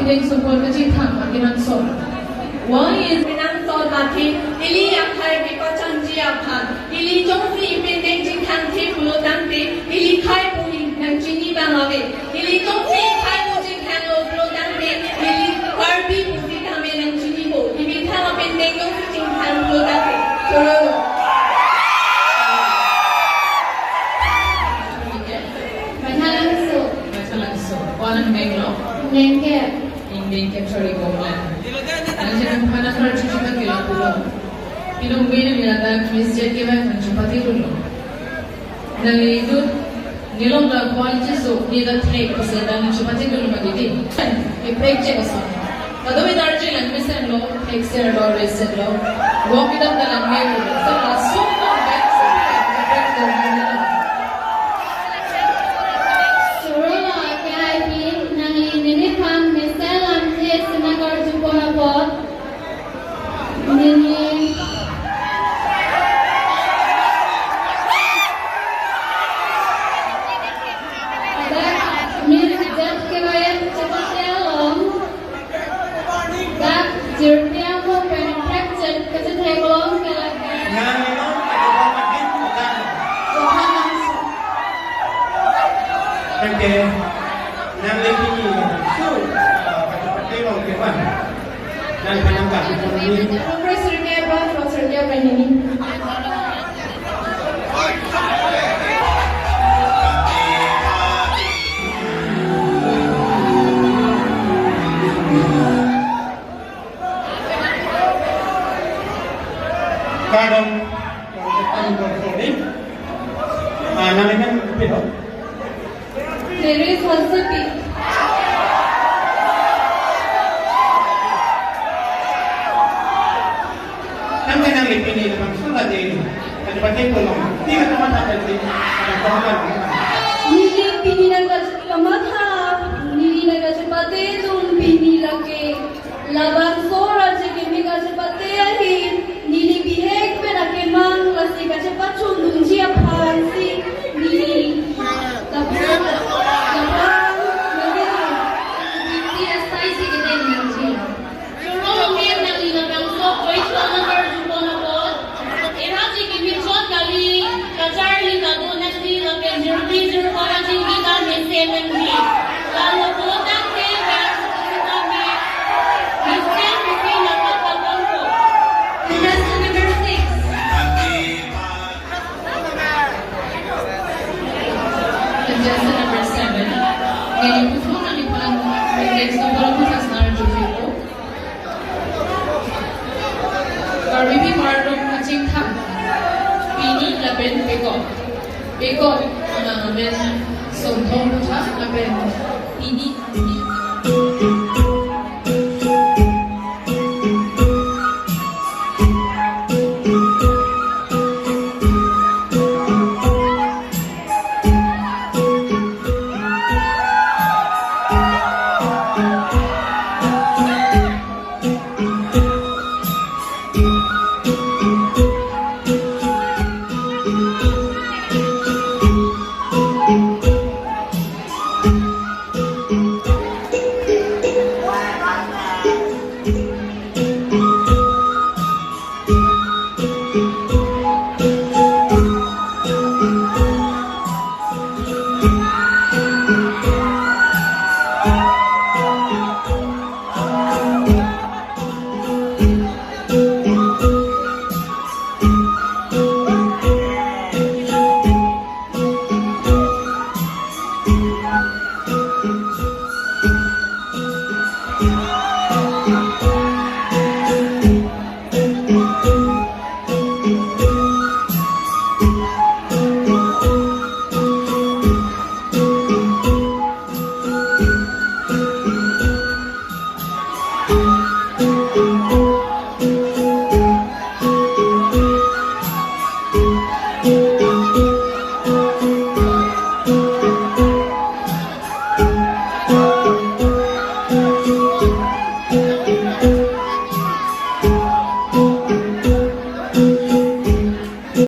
pindeng support ka chithang makinang so. One is Pinang so dati, ili yang kai bi ko changji aphan, ili jongsi pindeng chithang thi pulo dante, ili kai puli nang chini bangawe, ili jongsi kai pu chithang lo pulo dante, ili karbi pusi kame nang chini bo, ili thang pindeng jongsi chithang pulo dante. Choro. vothatlangso. One menglo. Nengke. Ingin sorry gomlan. Nanti mana kalau cuci pakai lapu lo. Pinong bina milada Christian ke mana cuci pakai dulu. Nanti itu nilong la quality so ni dah take pasal dah cuci pakai dulu bagi dia. Break je pasal. Kalau kita arji lang misalnya lo take share lo raise lo. Walk it up dalam melu. So langsung kau back break dulu. Okay, nang lagi so pakai orang kewan, nang penangkat ini. Profesor ni apa? Profesor ni apa ini? Kadang kita berfoning, namanya apa? There is hansepi. Namanya nang lipini dalam surat ini. Ada pakai kolom. Tiga teman ada di dalam. Nili pini naga kamatha, nili naga sepate tun pini lake, laban sora jeke mega sepate ahi, nili bihek pera kemang lasi kace pachun dunji aphansi nili. Tapi karbi part of matching tham. Pini lapen pekot. Pekot na men somthong tha lapen pini.